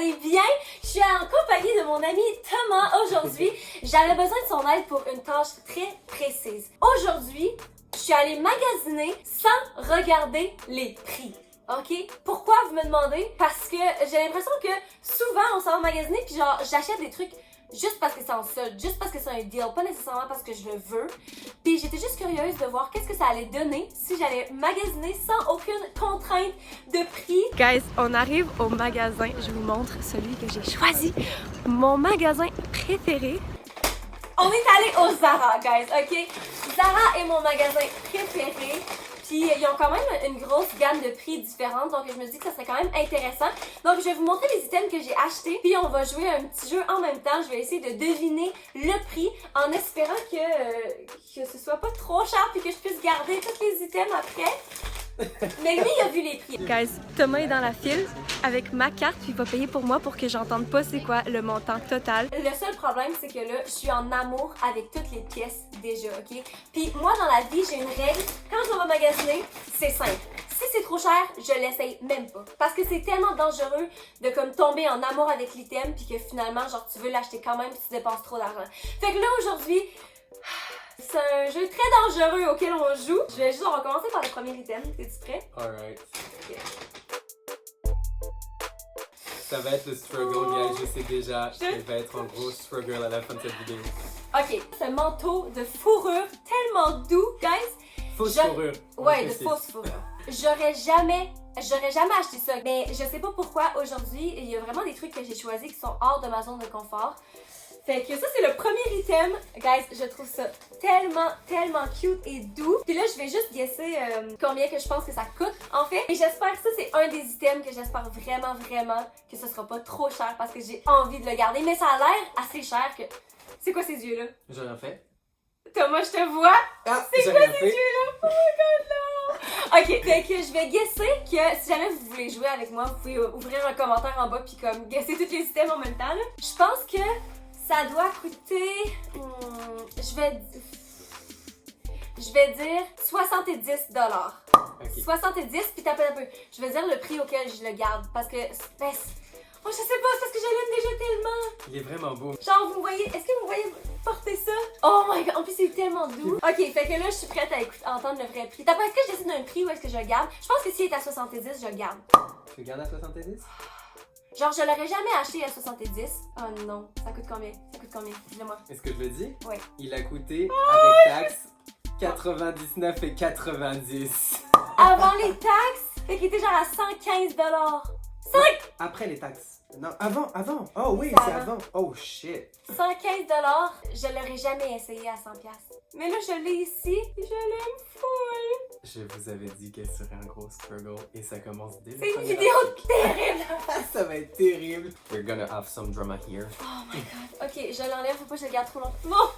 allez bien? Je suis en compagnie de mon ami Thomas aujourd'hui. J'avais besoin de son aide pour une tâche très précise. Aujourd'hui, je suis allée magasiner sans regarder les prix. OK? Pourquoi vous me demandez? Parce que j'ai l'impression que souvent on s'en va magasiner puis genre j'achète des trucs juste parce que c'est en solde, juste parce que c'est un deal, pas nécessairement parce que je le veux. Puis j'étais juste curieuse de voir qu'est-ce que ça allait donner si j'allais magasiner sans aucune contrainte de prix. Guys, on arrive au magasin. Je vous montre celui que j'ai choisi. Mon magasin préféré. On est allé au Zara, guys, OK? Zara est mon magasin préféré. Puis ils ont quand même une grosse gamme de prix différentes, donc je me dis que ça serait quand même intéressant. Donc je vais vous montrer les items que j'ai achetés, puis on va jouer à un petit jeu en même temps. Je vais essayer de deviner le prix en espérant que ce soit pas trop cher puis que je puisse garder tous les items après. Mais lui, il a vu les prix. Guys, Thomas est dans la file avec ma carte, puis il va payer pour moi pour que j'entende pas c'est quoi le montant total. Le seul problème, c'est que là, je suis en amour avec toutes les pièces déjà, OK? Puis moi, dans la vie, j'ai une règle. Quand je vais magasiner, c'est simple. Si c'est trop cher, je l'essaye même pas. Parce que c'est tellement dangereux de comme tomber en amour avec l'item, puis que finalement, genre, tu veux l'acheter quand même si tu dépenses trop d'argent. Fait que là, aujourd'hui, c'est un jeu très dangereux auquel on joue. On va commencer par le premier item. T'es-tu prêt? Alright. Okay. Ça va être le struggle, guys. Je sais déjà que ça va être un gros struggle à la fin de cette vidéo. Ok, ce manteau de fourrure tellement doux, guys. Fausse fourrure. Ouais, de fausse fourrure. J'aurais jamais acheté ça. Mais je sais pas pourquoi aujourd'hui, il y a vraiment des trucs que j'ai choisis qui sont hors de ma zone de confort. Fait que ça, c'est le premier item. Guys, je trouve ça tellement cute et doux. Puis là, je vais juste guesser combien que je pense que ça coûte, en fait. Et j'espère que ça, c'est un des items que j'espère vraiment que ce sera pas trop cher parce que j'ai envie de le garder. Mais ça a l'air assez cher que... C'est quoi ces yeux-là? J'ai rien fait. Thomas, je te vois. Ah, c'est quoi ces yeux-là? Oh my god, non! Ok, fait que je vais guesser que si jamais vous voulez jouer avec moi, vous pouvez ouvrir un commentaire en bas puis comme guesser tous les items en même temps, là. Je pense que ça doit coûter, je vais dire 70 $. Okay. 70, puis t'as un peu. Je vais dire le prix auquel je le garde parce que, oh, je sais pas, c'est parce que je l'aime déjà tellement. Il est vraiment beau. Genre, vous voyez, est-ce que vous voyez porter ça? Oh my god, en plus c'est tellement doux. Ok, fait que là, je suis prête à entendre le vrai prix. Est-ce que je décide d'un prix ou est-ce que je le garde? Je pense que s'il est à 70, je le garde. Tu le gardes à 70? Genre, je l'aurais jamais acheté à 70. Oh non, ça coûte combien? Ça coûte combien? Dis-le-moi. Est-ce que je le dis? Oui. Il a coûté, avec taxes, 99,90. Avant les taxes? Fait qu'il était genre à 115 $. 5! Après les taxes. Non, avant. Oh oui, c'est avant. Oh shit. 115 $, je l'aurais jamais essayé à 100 $. Mais là, je l'ai ici et je l'aime full. Je vous avais dit qu'elle serait un gros struggle et ça commence dès le C'est une premier vidéo article. terrible. Ça va être terrible. We're gonna have some drama here. Oh my god. Ok, je l'enlève, faut pas que je le garde trop longtemps.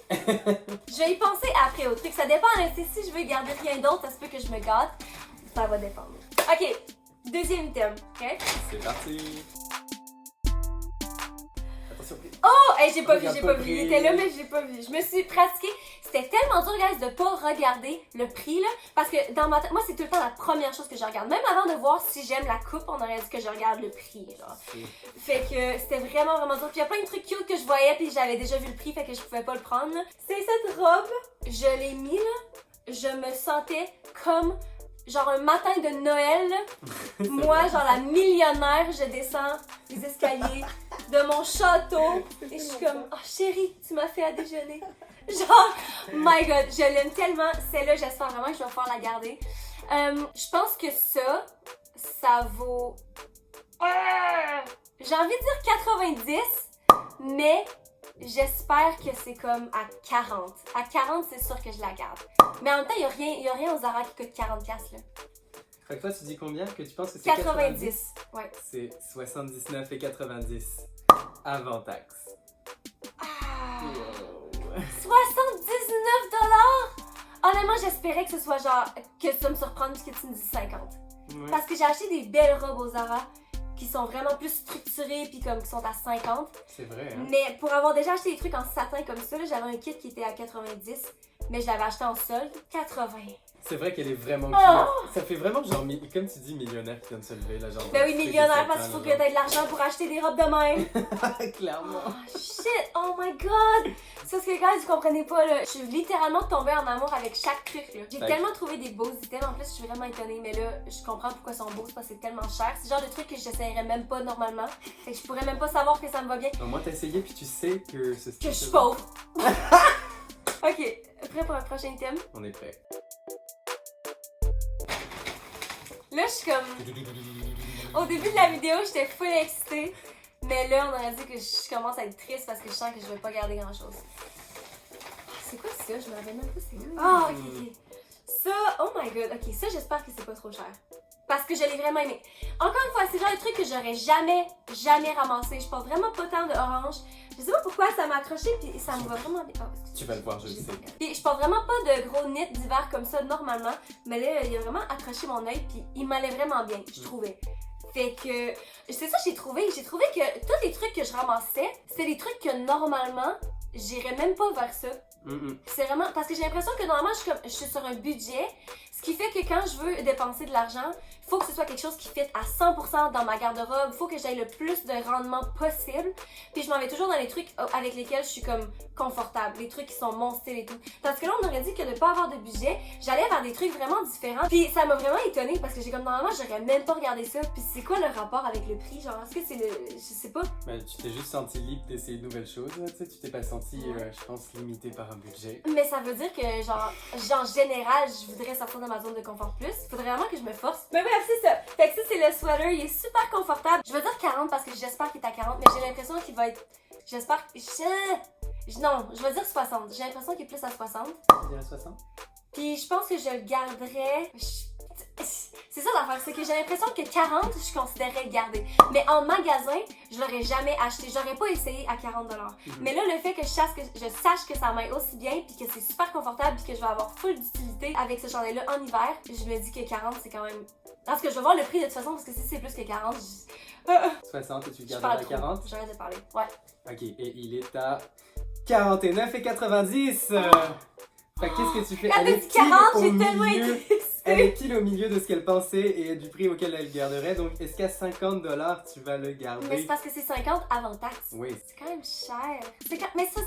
Je vais y penser après au truc. Ça dépend, hein, si je veux garder rien d'autre, ça se peut que je me gâte. Ça va dépendre. Ok, deuxième item, ok? C'est parti. Attention. Oh! Hey, j'ai pas vu. Regarde Il était là, mais j'ai pas vu. Je me suis pratiquée. C'était tellement dur, guys, de pas regarder le prix, là. Parce que dans ma tête, moi, c'est tout le temps la première chose que je regarde. Même avant de voir si j'aime la coupe, on aurait dit que je regarde le prix, genre. Fait que c'était vraiment dur. Puis il y a plein de trucs cute que je voyais, puis j'avais déjà vu le prix, fait que je pouvais pas le prendre, là. C'est cette robe. Je l'ai mis, là. Je me sentais comme... genre un matin de Noël, là. Moi, genre la millionnaire, je descends les escaliers de mon château et je suis comme, oh chérie, tu m'as fait à déjeuner. Genre, my god, je l'aime tellement. Celle-là, j'espère vraiment que je vais pouvoir la garder. Je pense que ça vaut... j'ai envie de dire 90, mais j'espère que c'est comme à 40. À 40, c'est sûr que je la garde. Mais en même temps, il y a rien aux Zara qui coûte 40$, là. Fait que toi, tu dis combien que tu penses que c'est 90, ouais. C'est 79,90 avant taxe. Ah, Wow. 79 $! Honnêtement, j'espérais que ce soit genre, que tu vas me surprendre et que tu me dises 50. Ouais. Parce que j'ai acheté des belles robes aux Zara qui sont vraiment plus structurées puis comme qui sont à 50. C'est vrai, hein? Mais pour avoir déjà acheté des trucs en satin comme ça, j'avais un kit qui était à 90. mais je l'avais acheté en solde, 80. C'est vrai qu'elle est vraiment Oh! cute. Ça fait vraiment genre, comme tu dis, millionnaire qui vient de se lever, là, genre. Ben oui, millionnaire, parce qu'il faut que t'aies de l'argent pour acheter des robes de même. Clairement. Oh shit, oh my god! Ça, c'est que gars, vous comprenez pas, là. Je suis littéralement tombée en amour avec chaque truc, là. J'ai tellement trouvé des beaux items, en plus, je suis vraiment étonnée, mais là, je comprends pourquoi ils sont beaux, c'est parce que c'est tellement cher. C'est le genre de truc que j'essayerais même pas normalement. Fait que je pourrais même pas savoir que ça me va bien. Au moins, t'as essayé, puis tu sais que ce Que je suis pauvre. Ok, prêt pour un prochain item? On est prêt. Là, je suis comme. Au début de la vidéo, j'étais full excitée. Mais là, on aurait dit que je commence à être triste parce que je sens que je vais pas garder grand chose. C'est quoi ça? Je me rappelle même pas c'est quoi. Ah, ok. Ça, oh my god. Ok, ça, j'espère que c'est pas trop cher. Parce que je l'ai vraiment aimé. Encore une fois, c'est le genre de truc que j'aurais jamais ramassé. Je porte vraiment pas tant de orange. Je sais pas pourquoi ça m'a accroché puis ça me va vraiment bien. Oh, tu vas le voir, je le sais. Puis je porte vraiment pas de gros knits d'hiver comme ça normalement. Mais là, il a vraiment accroché mon œil puis il m'allait vraiment bien, je trouvais. Fait que c'est ça que j'ai trouvé. J'ai trouvé que tous les trucs que je ramassais, c'est des trucs que normalement, j'irais même pas vers ça. C'est vraiment parce que j'ai l'impression que normalement je suis sur un budget, ce qui fait que quand je veux dépenser de l'argent, faut que ce soit quelque chose qui fit à 100% dans ma garde-robe, faut que j'aille le plus de rendement possible. Puis je m'en vais toujours dans les trucs avec lesquels je suis comme confortable, les trucs qui sont mon style et tout. Parce que là on aurait dit que de pas avoir de budget, j'allais vers des trucs vraiment différents. Puis ça m'a vraiment étonnée parce que j'ai comme normalement j'aurais même pas regardé ça. Puis c'est quoi le rapport avec le prix, genre est-ce que c'est le, je sais pas. Ben, tu t'es juste senti libre d'essayer de nouvelles choses, tu sais, tu t'es pas senti, je pense, limité par un budget. Mais ça veut dire que genre en général, je voudrais sortir de ma zone de confort plus. Faudrait vraiment que je me force. Mais bref, c'est ça. Fait que ça c'est le sweater, il est super confortable. Je vais dire 40 parce que j'espère qu'il est à 40, mais j'ai l'impression qu'il va être. J'espère que. Non, je vais dire 60. J'ai l'impression qu'il est plus à 60. Tu dirais 60? Puis je pense que je le garderais. C'est ça l'affaire, c'est que j'ai l'impression que 40, je considérais le garder. Mais en magasin, je l'aurais jamais acheté. J'aurais pas essayé à 40$. Mais là, le fait que je sache que ça m'aille aussi bien, puis que c'est super confortable, puis que je vais avoir full d'utilité avec ce chandail-là en hiver, je me dis que 40, c'est quand même. Parce que je vais voir le prix de toute façon, parce que si c'est plus que 40, 60 et tu le garderas à 40? J'arrête de parler, ouais. Ok, et il est à 49,90$! Fait que qu'est-ce que tu fais? Quand t'as dit 40, j'ai tellement été. Elle est pile au milieu de ce qu'elle pensait et du prix auquel elle le garderait. Donc, est-ce qu'à 50$, tu vas le garder? Mais c'est parce que c'est 50 avant taxe. Oui. C'est quand même cher. Mais ça,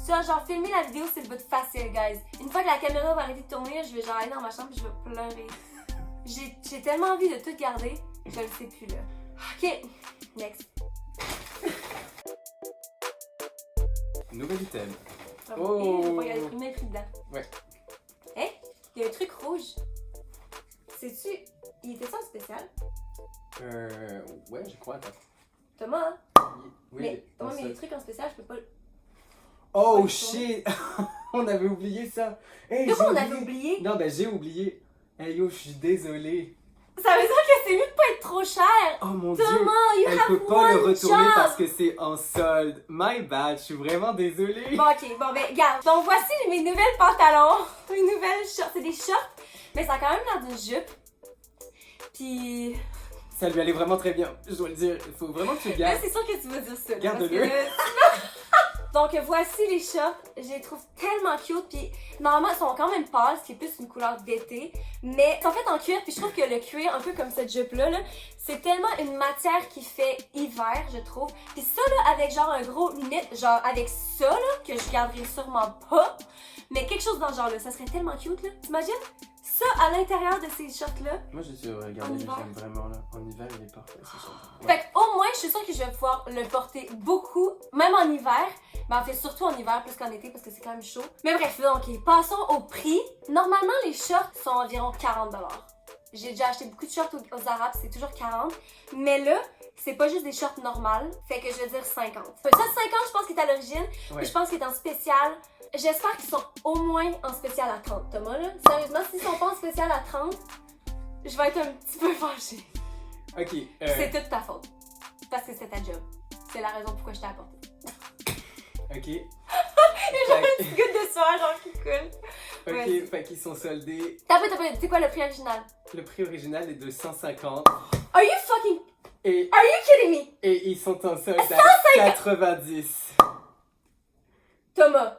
ça, genre, filmer la vidéo, c'est le bout de facile, guys. Une fois que la caméra va arrêter de tourner, je vais genre aller dans ma chambre et je vais pleurer. J'ai tellement envie de tout garder, je le sais plus, là. Ok, next. Nouvel item. Oh! Il y a le même prix dedans. Ouais. Hein? Il y a un truc rouge. Sais-tu, il était ça en spécial? Ouais, je crois. Attends. Thomas, hein? Oui, mais les trucs en spécial, je peux pas. Oh shit! On avait oublié ça! Hey, Comment on avait oublié? Non, ben j'ai oublié. Hey yo, je suis désolée. Ça veut dire que c'est mieux de pas être trop cher! Oh mon Thomas, dieu! Elle peut pas le retourner job. parce que c'est en solde. My bad, je suis vraiment désolée. Bon, ok, bon, ben, regarde. Donc, voici mes nouvelles pantalons. Mes nouvelles shorts. C'est des shorts, mais ça a quand même l'air d'une jupe. Puis. Ça lui allait vraiment très bien, je dois le dire. Il faut vraiment que tu le gardes. Là, c'est sûr que tu vas dire ça. Garde-le. Donc, voici les shorts. Je les trouve tellement cute. Puis, normalement, ils sont quand même pâles, ce qui est plus une couleur d'été. Mais ils sont faits en cuir. Puis, je trouve que le cuir, un peu comme cette jupe-là, c'est tellement une matière qui fait hiver, je trouve. Puis, ça, là, avec genre un gros knit, genre avec ça, là, que je garderai sûrement pas. Mais quelque chose dans ce genre-là, ça serait tellement cute, là. T'imagines? Ça, à l'intérieur de ces shorts-là. Moi, j'ai dû regarder, j'aime vraiment, là. En hiver, il est parfait, ce short. Ouais. Fait qu'au moins, je suis sûre que je vais pouvoir le porter beaucoup, même en hiver. Mais en fait, surtout en hiver plus qu'en été parce que c'est quand même chaud. Mais bref, donc, passons au prix. Normalement, les shorts sont environ 40$. J'ai déjà acheté beaucoup de shorts aux Arabes, c'est toujours 40$. Mais là, c'est pas juste des shorts normales. Fait que je vais dire 50$. Ça, 50$, je pense qu'il est à l'origine. Ouais. Puis je pense qu'il est en spécial. J'espère qu'ils sont au moins en spécial à 30$, Thomas, là. Sérieusement, s'ils sont pas en spécial à 30$, je vais être un petit peu fâchée. Ok. C'est toute ta faute. Parce que c'est ta job. C'est la raison pourquoi je t'ai apporté. Ok. J'ai genre une petite goutte de sueur, genre qui coule. Ok, Ouais. fait qu'ils sont soldés. T'as pas, c'est quoi le prix original? Le prix original est de 150. Are you fucking... Et, Are you kidding me? et ils sont en solde à 90. Thomas,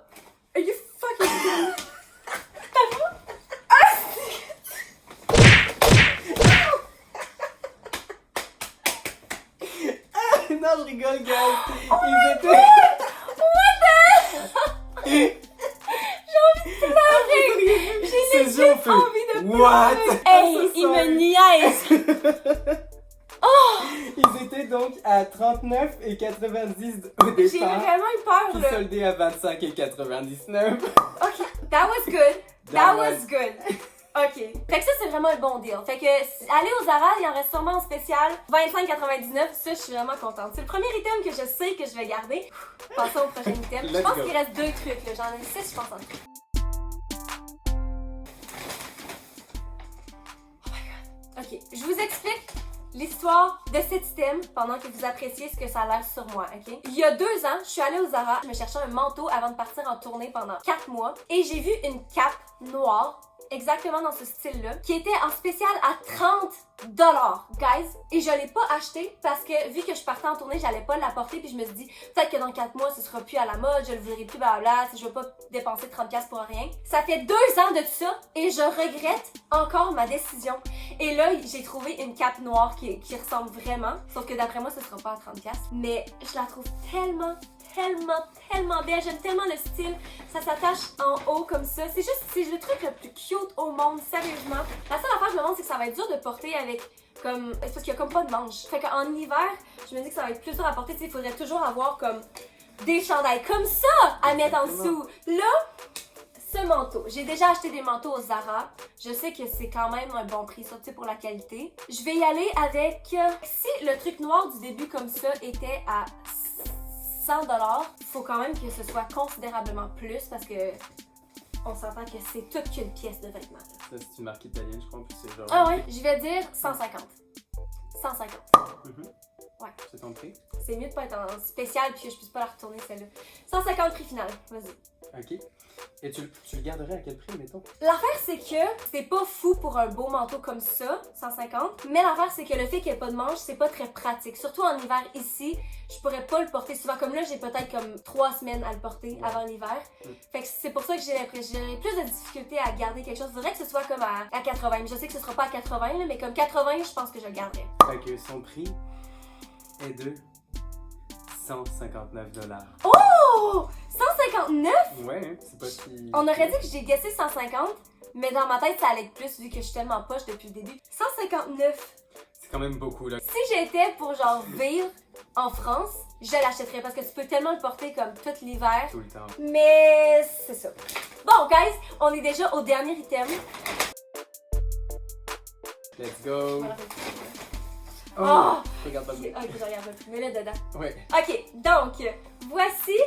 Are you fucking kidding me? Non, je rigole, guys. Ils étaient... J'ai C'est envie de pleurer! What? Hey, il me niaise! Ils étaient donc à 39 et 90 au départ. J'ai vraiment eu peur, Puis là. soldés à 25 et 99. Ok, that was good. That was good. Ok. Fait que ça, c'est vraiment le bon deal. Fait que, allez au Zara, il en reste sûrement en spécial. 25,99. Ça, je suis vraiment contente. C'est le premier item que je sais que je vais garder. Passons au prochain item. Je Let's pense go. qu'il reste 2 trucs, là. J'en ai 6, je pense en tout. Oh my god. Ok, je vous explique l'histoire de cet item pendant que vous appréciez ce que ça a l'air sur moi, ok? Il y a 2 ans, je suis allée au Zara, je me cherchais un manteau avant de partir en tournée pendant 4 mois et j'ai vu une cape noire, exactement dans ce style-là, qui était en spécial à 30$, guys. Et je l'ai pas acheté parce que vu que je partais en tournée, j'allais pas la porter puis je me suis dit, peut-être que dans 4 mois, ce sera plus à la mode, je le verrai plus, blablabla, si je veux pas dépenser 30$ pour rien. Ça fait 2 ans de ça et je regrette encore ma décision. Et là, j'ai trouvé une cape noire qui ressemble vraiment, sauf que d'après moi, ce sera pas à 30$, mais je la trouve tellement belle. J'aime tellement le style. Ça s'attache en haut comme ça. C'est le truc le plus cute au monde, sérieusement. La seule affaire que je me demande, c'est que ça va être dur de porter avec comme... C'est parce qu'il y a comme pas de manche. Fait qu'en hiver, je me dis que ça va être plus dur à porter. Tu sais, il faudrait toujours avoir comme des chandails comme ça à mettre en dessous. Là, ce manteau. J'ai déjà acheté des manteaux au Zara. Je sais que c'est quand même un bon prix, ça, tu sais, pour la qualité. Je vais y aller avec... Si le truc noir du début comme ça était à 100$, il faut quand même que ce soit considérablement plus parce que on s'entend que c'est toute qu'une pièce de vêtement. Ça, c'est une marque italienne, je crois, en plus c'est genre... Ah ouais, je vais dire 150. 150. Ouais. C'est ton prix? C'est mieux de pas être en spécial puis que je puisse pas la retourner celle-là. 150 prix final, vas-y. Ok. Et tu le garderais à quel prix, mettons? L'affaire, c'est que c'est pas fou pour un beau manteau comme ça, 150. Mais l'affaire, c'est que le fait qu'il n'y ait pas de manche, c'est pas très pratique. Surtout en hiver ici, je pourrais pas le porter souvent. Comme là, j'ai peut-être comme 3 semaines à le porter avant l'hiver. Fait que c'est pour ça que j'aurais plus de difficulté à garder quelque chose. Il faudrait que ce soit comme à 80. Je sais que ce sera pas à 80, là, mais comme 80, je pense que je le garderais. Fait que son prix est de 159$. Oh! 159? Ouais, c'est pas si... On aurait dit que j'ai guessé 150, mais dans ma tête, ça allait être plus vu que je suis tellement poche depuis le début. 159. C'est quand même beaucoup, là. Si j'étais pour genre vivre en France, je l'achèterais parce que tu peux tellement le porter comme tout l'hiver. Tout le temps. Mais c'est ça. Bon, guys, on est déjà au dernier item. Let's go! Voilà. Oh! Regarde pas Ok, bien. je regarde pas plus. Mets-le dedans. Ouais. Ok, donc, voici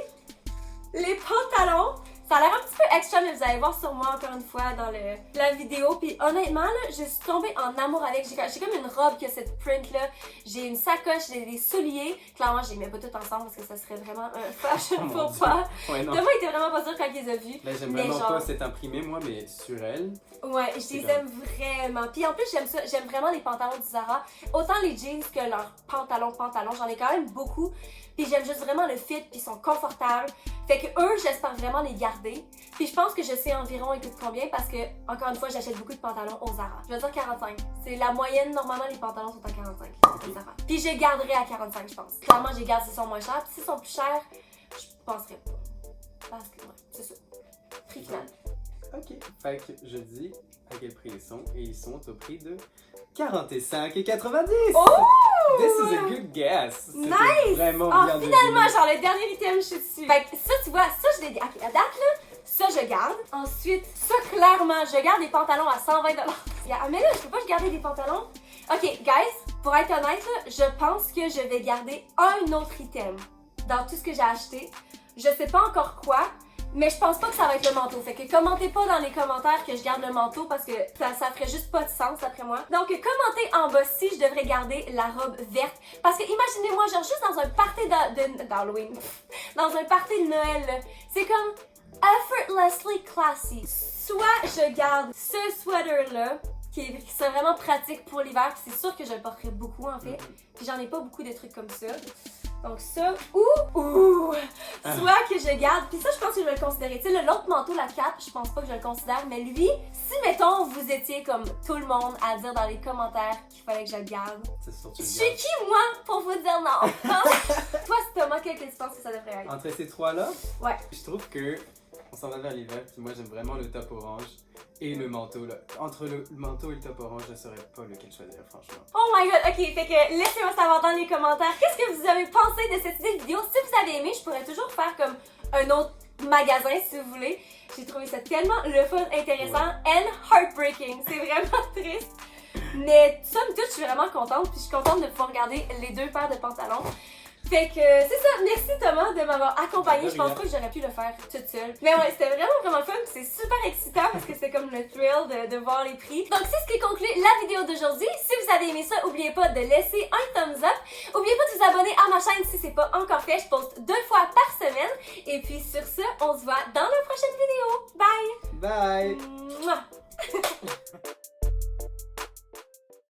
les pantalons. Ça a l'air un petit peu extra, mais vous allez voir sur moi encore une fois dans la vidéo. Puis honnêtement, là, je suis tombée en amour avec. J'ai comme une robe qui a cette print-là. J'ai une sacoche, j'ai des souliers. Clairement, je les mets pas toutes ensemble parce que ça serait vraiment un fashion Oh mon faux Dieu. pas. Ouais, non. Thomas était vraiment pas sûr quand il les a vus. Là, j'aime Mais vraiment genre- pas cet imprimé, moi, mais sur elle. Ouais, je C'est les comme- aime vraiment. Puis en plus, j'aime ça. J'aime vraiment les pantalons du Zara. Autant les jeans que leurs pantalons. J'en ai quand même beaucoup. Puis j'aime juste vraiment le fit, puis ils sont confortables. Fait que eux, j'espère vraiment les garder. Puis je pense que je sais environ ils coûtent combien parce que, encore une fois, j'achète beaucoup de pantalons au Zara. Je vais dire 45. C'est la moyenne, normalement, les pantalons sont à 45 au Zara. Puis je les garderai à 45, je pense. Clairement, je les garde s'ils sont moins chers. Puis s'ils sont plus chers, je penserais pas. Parce que, ouais, c'est ça. Prix final. Ok. Fait que je dis à quel prix ils sont, et ils sont au prix de 45,90$! Oh! This is a good guess! C'était Nice! Vraiment Ah, bien finalement, deviné. genre le dernier item, je suis dessus. Fait que ça, tu vois, ça, je l'ai. Ok, à date, là, ça, je garde. Ensuite, ça, clairement, je garde des pantalons à 120$. Mais là, je peux pas garder des pantalons. Ok, guys, pour être honnête, là, je pense que je vais garder un autre item dans tout ce que j'ai acheté. Je sais pas encore quoi, mais je pense pas que ça va être le manteau. Fait que commentez pas dans les commentaires que je garde le manteau parce que ça ferait juste pas de sens d'après moi. Donc commentez en bas si je devrais garder la robe verte. Parce que imaginez-moi, genre juste dans un party d'Halloween, dans un party de Noël, là, c'est comme effortlessly classy. Soit je garde ce sweater-là, qui serait vraiment pratique pour l'hiver, puis c'est sûr que je le porterai beaucoup en fait. Puis j'en ai pas beaucoup de trucs comme ça. Donc ça, ou soit que je garde, puis ça je pense que je vais le considérer. Tu sais, l'autre manteau, la cape, je pense pas que je le considère, mais lui, si mettons vous étiez comme tout le monde à dire dans les commentaires qu'il fallait que je le garde, C'est sûr que tu je le suis gardes. qui moi pour vous dire non? Toi, c'est Thomas, quel que tu penses que ça devrait être? Entre ces trois-là, Ouais. je trouve que on s'en va vers l'hiver, puis moi j'aime vraiment le top orange et le manteau là. Entre le manteau et le top orange, je saurais pas lequel choisir franchement. Oh my god, ok, fait que laissez-moi savoir dans les commentaires qu'est-ce que vous avez pensé de cette idée de vidéo. Si vous avez aimé, je pourrais toujours faire comme un autre magasin si vous voulez. J'ai trouvé ça tellement le fun, intéressant and heartbreaking. C'est vraiment triste. Mais somme toute, je suis vraiment contente, puis je suis contente de pouvoir regarder les deux paires de pantalons. Fait que c'est ça, merci Thomas de m'avoir accompagnée. Je pense pas que j'aurais pu le faire toute seule. Mais ouais, c'était vraiment fun, c'est super excitant parce que c'est comme le thrill de voir les prix. Donc c'est ce qui conclut la vidéo d'aujourd'hui. Si vous avez aimé ça, n'oubliez pas de laisser un thumbs up. N'oubliez pas de vous abonner à ma chaîne si c'est pas encore fait. Je poste 2 fois par semaine. Et puis sur ce, on se voit dans la prochaine vidéo. Bye! Bye! Mouah.